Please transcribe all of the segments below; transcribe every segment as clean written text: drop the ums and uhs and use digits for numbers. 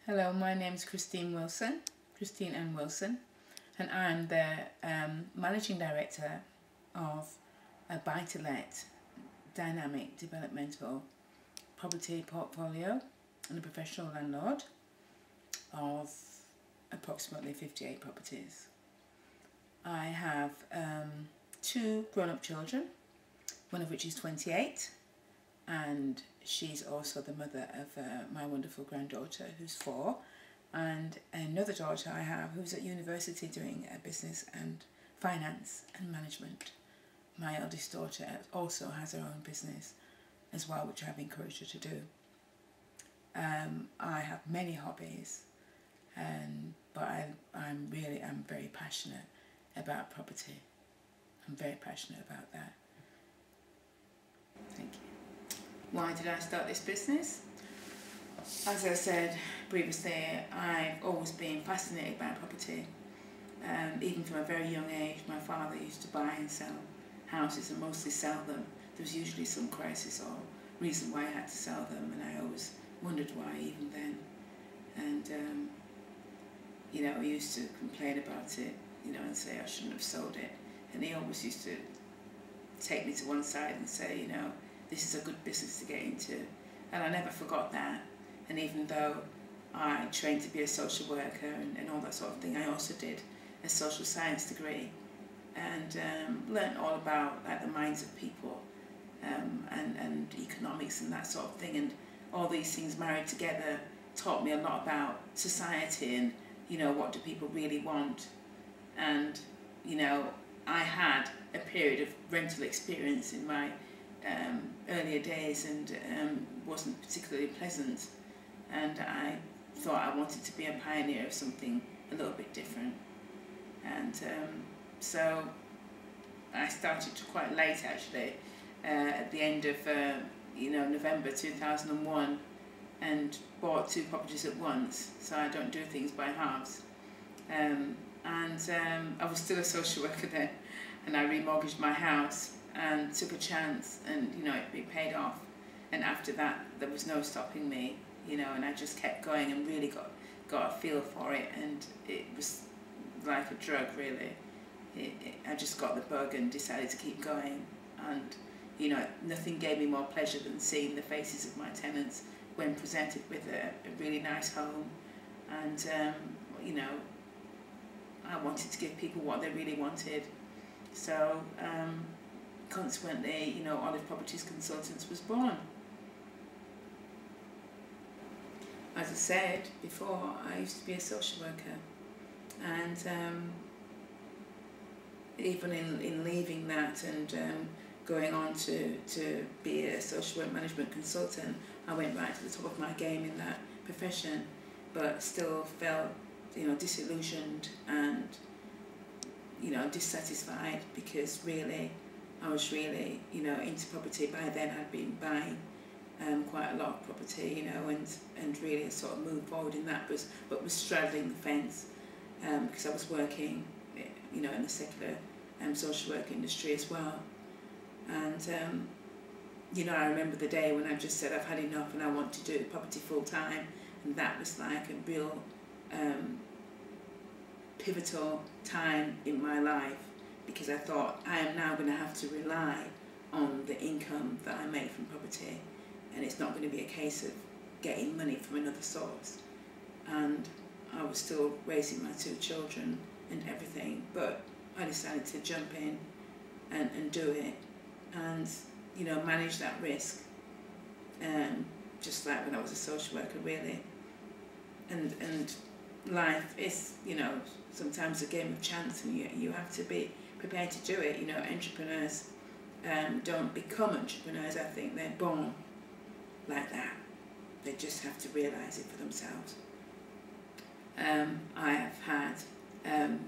Hello, my name is Christine Ann Wilson, and I'm the Managing Director of a buy-to-let dynamic developmental property portfolio and a professional landlord of approximately 58 properties. I have two grown-up children, one of which is 28, and she's also the mother of my wonderful granddaughter who's 4, and another daughter I have who's at university doing business and finance and management. My eldest daughter also has her own business as well, which I've encouraged her to do. I have many hobbies, but I'm very passionate about property. I'm very passionate about that. Thank you. Why did I start this business? As I said previously, I've always been fascinated by property. Even from a very young age, my father used to buy and sell houses and mostly sell them. There was usually some crisis or reason why I had to sell them, and I always wondered why even then. And he used to complain about it, and say I shouldn't have sold it. And he always used to take me to one side and say, this is a good business to get into. And I never forgot that. And even though I trained to be a social worker and all that sort of thing, I also did a social science degree and learned all about the minds of people and economics and that sort of thing. And all these things married together taught me a lot about society and, what do people really want. And, I had a period of rental experience in my earlier days and wasn't particularly pleasant, and I thought I wanted to be a pioneer of something a little bit different, and so I started quite late actually, at the end of November 2001, and bought 2 properties at once, so I don't do things by halves. I was still a social worker then, and I remortgaged my house and took a chance, and it paid off. And after that, there was no stopping me, and I just kept going and really got a feel for it, and it was like a drug really. I just got the bug and decided to keep going, and nothing gave me more pleasure than seeing the faces of my tenants when presented with a really nice home, and I wanted to give people what they really wanted. So consequently, Olive Properties Consultants was born. As I said before, I used to be a social worker, and even in leaving that and going on to be a social work management consultant, I went right to the top of my game in that profession, but still felt disillusioned and dissatisfied, because really I was really into property. By then I'd been buying quite a lot of property, and really sort of moved forward in that, but was straddling the fence, because I was working in the secular social work industry as well. And I remember the day when I just said I've had enough and I want to do property full time, and that was like a real pivotal time in my life, because I thought I am now going to have to rely on the income that I make from property, and it's not going to be a case of getting money from another source. And I was still raising my 2 children and everything, but I decided to jump in and do it, and manage that risk, just like when I was a social worker really. And life is sometimes a game of chance, and you have to be prepared to do it. Entrepreneurs don't become entrepreneurs. I think they're born like that. They just have to realise it for themselves. I have had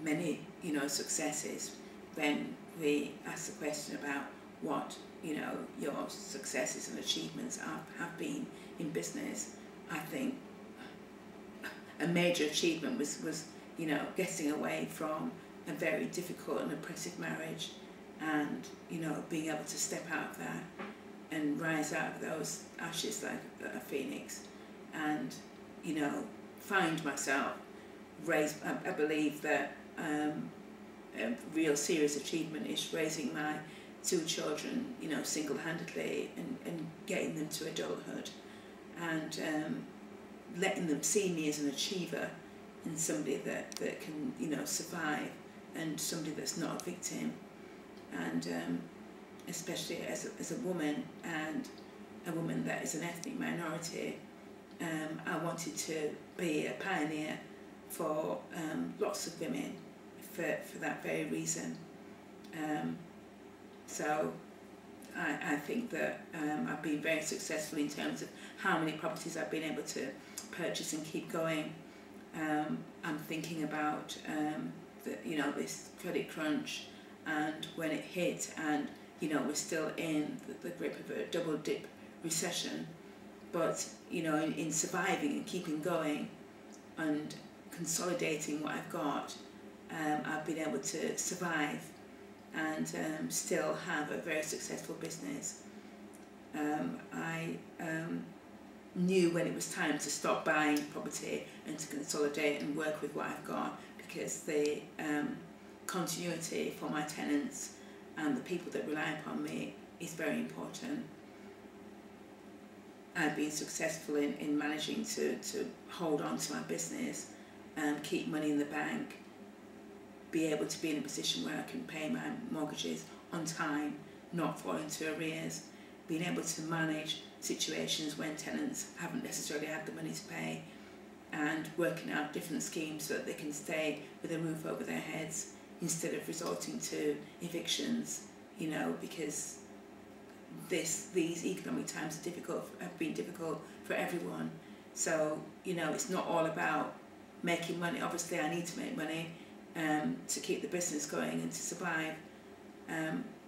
many successes. When we ask the question about what your successes and achievements have been in business, I think a major achievement was getting away from a very difficult and oppressive marriage, and being able to step out of that and rise out of those ashes like a phoenix, and find myself I believe that a real serious achievement is raising my 2 children, you know, single-handedly and getting them to adulthood, and letting them see me as an achiever and somebody that can, you know, survive, and somebody that's not a victim. And especially as a woman, and a woman that is an ethnic minority, I wanted to be a pioneer for lots of women for that very reason. So I think that I've been very successful in terms of how many properties I've been able to purchase and keep going. I'm thinking about you know, this credit crunch, and when it hit, and you know, we're still in the grip of a double dip recession, but you know, in surviving and keeping going and consolidating what I've got, I've been able to survive and still have a very successful business. I knew when it was time to stop buying property and to consolidate and work with what I've got, because the continuity for my tenants and the people that rely upon me is very important. I've been successful in managing to hold on to my business, keep money in the bank, be able to be in a position where I can pay my mortgages on time, not fall into arrears, being able to manage situations when tenants haven't necessarily had the money to pay, and working out different schemes so that they can stay with a roof over their heads instead of resorting to evictions, you know, because these economic times have been difficult for everyone. So, you know, it's not all about making money. Obviously I need to make money to keep the business going and to survive,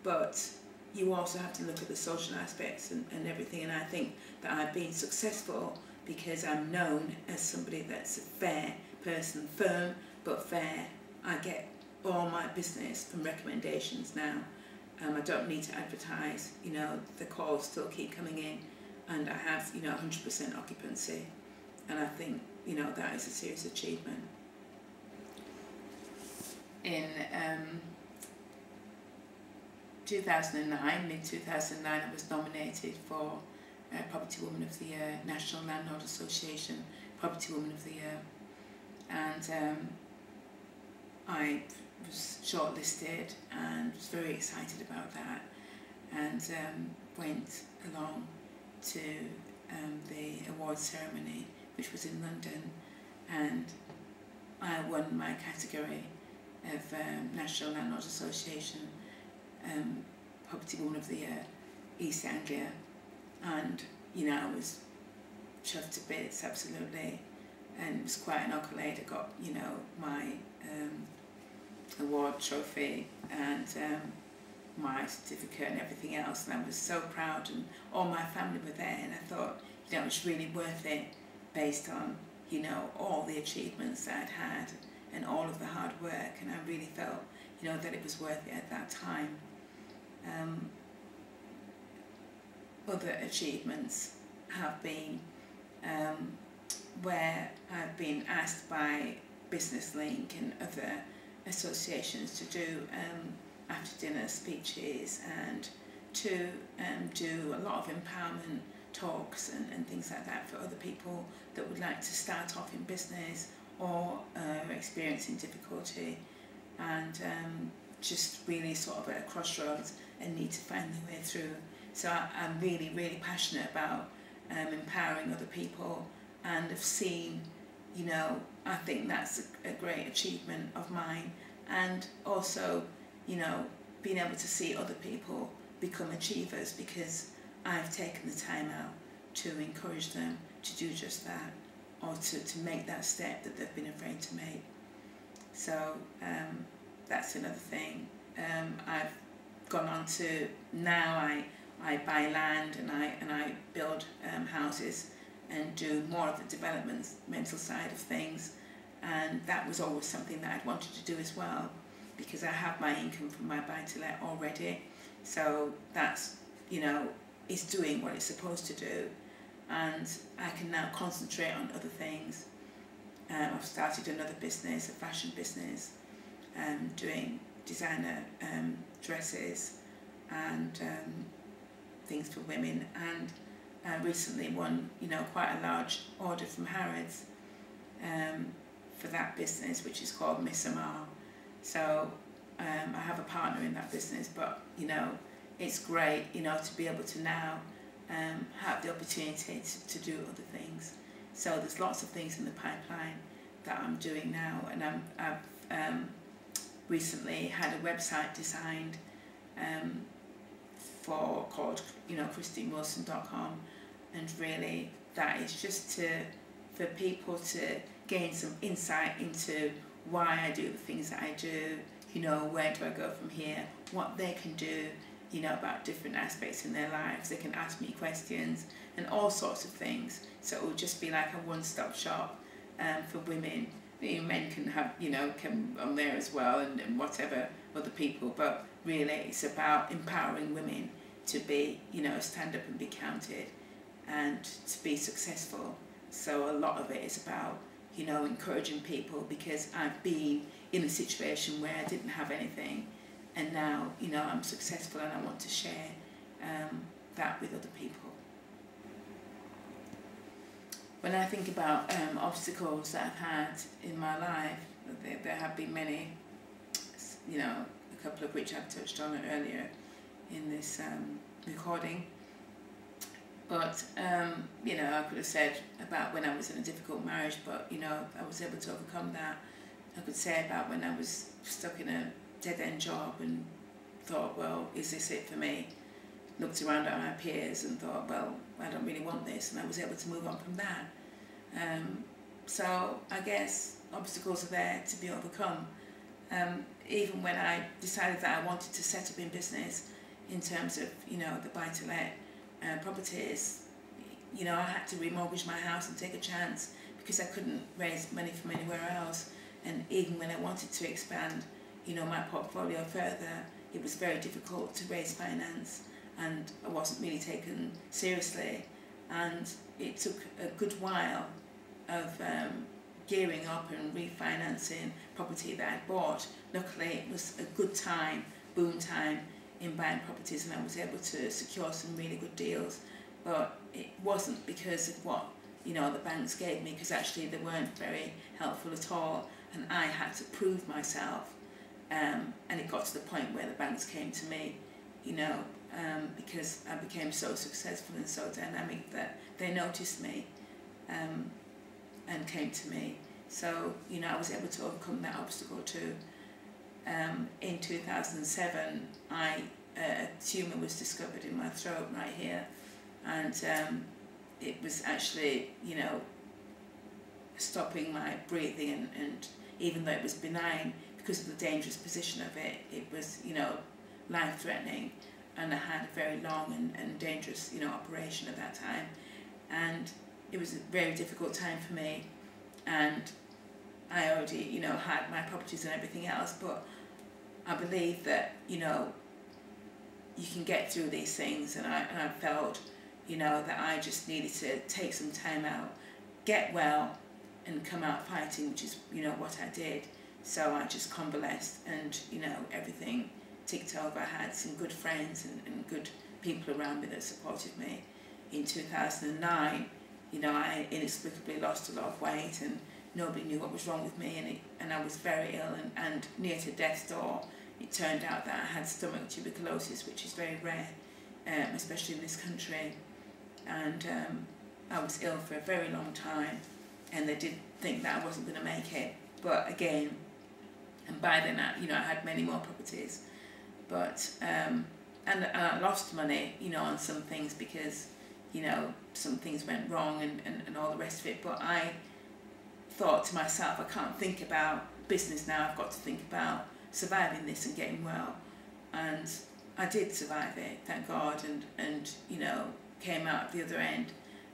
but you also have to look at the social aspects and everything, and I think that I've been successful because I'm known as somebody that's a fair person, firm but fair. I get all my business from recommendations now. I don't need to advertise, you know, the calls still keep coming in, and I have, you know, 100% occupancy, and I think, you know, that is a serious achievement. In 2009, mid-2009, I was nominated for Property Woman of the Year, National Landlord Association Property Woman of the Year, and I was shortlisted and was very excited about that, and went along to the awards ceremony, which was in London, and I won my category of National Landlord Association Property Woman of the Year, East Anglia, and you know, I was chuffed to bits, absolutely, and it was quite an accolade. I got, you know, my award trophy and my certificate and everything else, and I was so proud, and all my family were there, and I thought, you know, it was really worth it based on, you know, all the achievements that I'd had and all of the hard work, and I really felt, you know, that it was worth it at that time. Other achievements have been where I've been asked by Business Link and other associations to do after dinner speeches and to do a lot of empowerment talks and things like that for other people that would like to start off in business or are experiencing difficulty and just really sort of at a crossroads and need to find their way through. So I'm really, really passionate about empowering other people, and have seen, you know, I think that's a great achievement of mine, and also, you know, being able to see other people become achievers because I've taken the time out to encourage them to do just that, or to make that step that they've been afraid to make. So that's another thing. I've gone on to, now I buy land and I build houses and do more of the developmental side of things, and that was always something that I'd wanted to do as well, because I have my income from my buy-to-let already, so that's, you know, it's doing what it's supposed to do, and I can now concentrate on other things. I've started another business, a fashion business, doing designer dresses and things for women, and recently won, you know, quite a large order from Harrods for that business, which is called Miss Amar. So I have a partner in that business, but you know, it's great, you know, to be able to now have the opportunity to do other things. So there's lots of things in the pipeline that I'm doing now, and I've recently had a website designed called, you know, ChristineWilson.com, and really that is just for people to gain some insight into why I do the things that I do, you know, where do I go from here, what they can do, you know, about different aspects in their lives. They can ask me questions and all sorts of things. So it will just be like a one-stop shop for women. Men can have, you know, come on there as well, and whatever other people, but really it's about empowering women to be, you know, stand up and be counted and to be successful. So a lot of it is about, you know, encouraging people, because I've been in a situation where I didn't have anything, and now, you know, I'm successful, and I want to share that with other people. When I think about obstacles that I've had in my life, there have been many, you know, a couple of which I've touched on earlier in this recording. But, you know, I could have said about when I was in a difficult marriage, but, you know, I was able to overcome that. I could say about when I was stuck in a dead-end job and thought, well, is this it for me? Looked around at my peers and thought, well, I don't really want this, and I was able to move on from that. So I guess obstacles are there to be overcome. Even when I decided that I wanted to set up in business in terms of, you know, the buy-to-let properties, you know, I had to remortgage my house and take a chance because I couldn't raise money from anywhere else. And even when I wanted to expand, you know, my portfolio further, it was very difficult to raise finance, and I wasn't really taken seriously. And it took a good while of gearing up and refinancing property that I bought. Luckily, it was a good time, boom time in buying properties, and I was able to secure some really good deals. But it wasn't because of what, you know, the banks gave me, because actually they weren't very helpful at all, and I had to prove myself. And it got to the point where the banks came to me, you know, because I became so successful and so dynamic that they noticed me and came to me. So, you know, I was able to overcome that obstacle too. In 2007, a tumour was discovered in my throat right here, and it was actually, you know, stopping my breathing, and even though it was benign, because of the dangerous position of it, it was, you know, life-threatening, and I had a very long and dangerous, you know, operation at that time, and it was a very difficult time for me, and I already, you know, had my properties and everything else, but I believe that, you know, you can get through these things, and I felt, you know, that I just needed to take some time out, get well, and come out fighting, which is, you know, what I did. So I just convalesced, and, you know, everything ticked over. I had some good friends and good people around me that supported me. In 2009, you know, I inexplicably lost a lot of weight, and nobody knew what was wrong with me, and I was very ill and near to death's door. It turned out that I had stomach tuberculosis, which is very rare, especially in this country. And I was ill for a very long time, and they did think that I wasn't going to make it. But again, and by then, you know, I had many more properties. But, and I lost money, you know, on some things because, you know, some things went wrong and all the rest of it. But I thought to myself, I can't think about business now, I've got to think about surviving this and getting well. And I did survive it, thank God, and you know, came out the other end,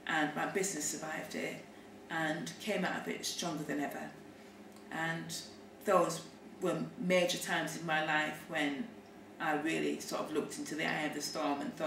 and my business survived it and came out of it stronger than ever. And those were major times in my life when I really sort of looked into the eye of the storm and thought,